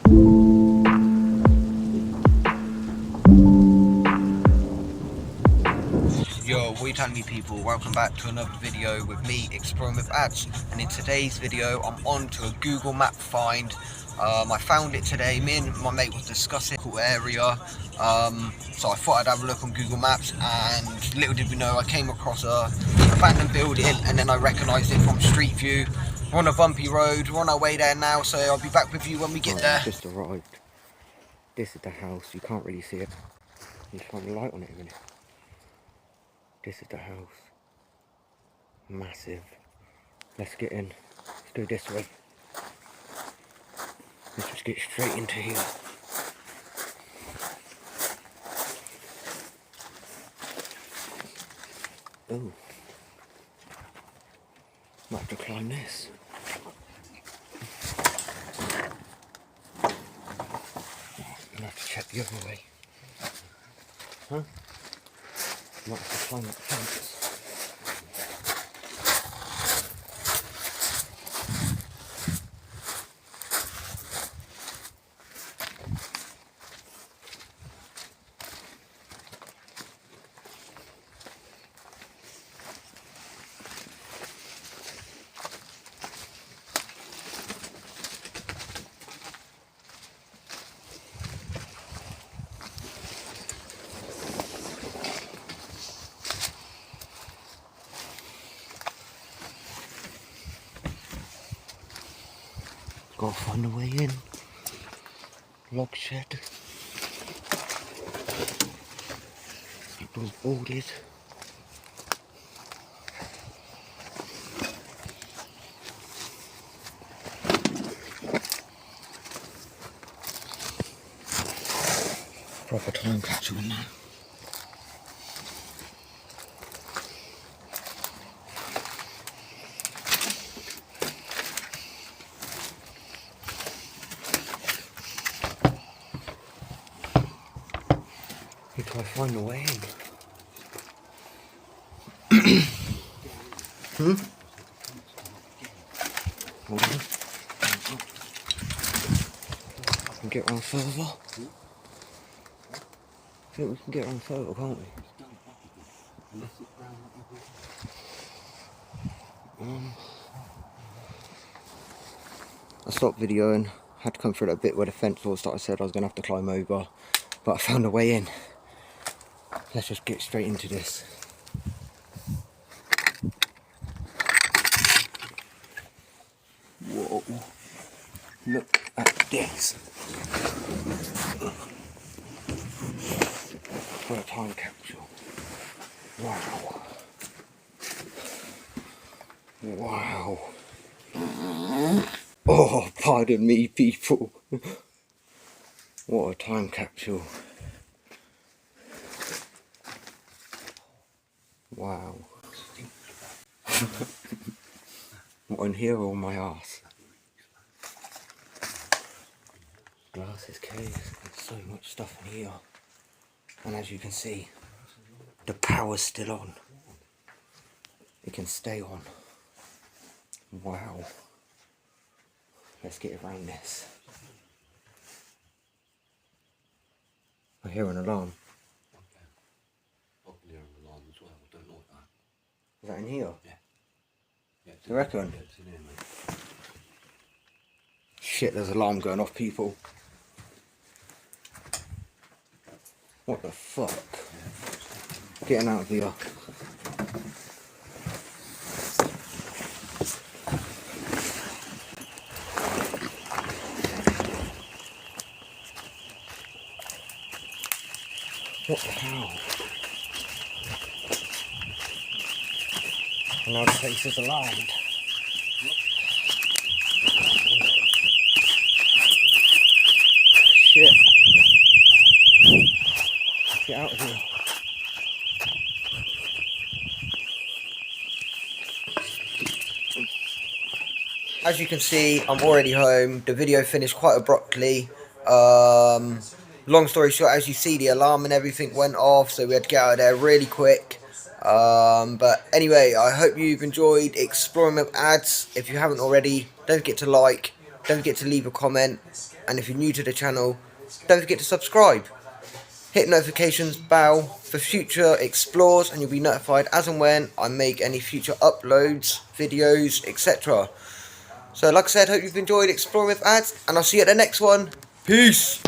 Yo, what you telling me, people? Welcome back to another video with me exploring with ads, and in today's video I'm on to a Google map find. I found it today. Me and my mate was discussing a cool area, so I thought I'd have a look on Google Maps, and little did we know I came across a abandoned building and then I recognised it from Street View. We're on a bumpy road, we're on our way there now, so I'll be back with you when we get there. Just arrived. This is the house. You can't really see it. You just find the light on it a minute. This is the house. Massive. Let's get in. Let's go this way. Let's just get straight into here. Oh. Might have to climb this. I'm gonna have to check the other way. Huh? Might have to climb that fence. Gotta find a way in. Log shed. People's boarded. Proper time capsule in there. Need to find a way in. Hold on. We can get around further. I think we can get around further, can't we? I stopped videoing, had to come through that bit where the fence was that I said I was going to have to climb over, but I found a way in. Let's just get straight into this. Whoa, look at this. What a time capsule. Wow. Wow. Oh, pardon me, people. What a time capsule. Wow. What, in here or my arse? Glasses, case, there's so much stuff in here. And as you can see, the power's still on. It can stay on. Wow. Let's get around this. I hear an alarm. Probably an alarm as well, I don't like that. Is that in here? Yeah. You reckon? Yeah, it's in here, mate. Shit, there's an alarm going off, people. What the fuck? Yeah. Getting out of here. What the hell? And now the place is alarmed. Shit. Get out of here. As you can see, I'm already home. The video finished quite abruptly. Long story short, as you see, the alarm and everything went off, so we had to get out of there really quick. But anyway, I hope you've enjoyed exploring with ads. If you haven't already, don't forget to like, don't forget to leave a comment, and if you're new to the channel, don't forget to subscribe. Hit notifications bell for future explores, and you'll be notified as and when I make any future uploads, videos, etc. So like I said, hope you've enjoyed exploring with ads, and I'll see you at the next one. Peace!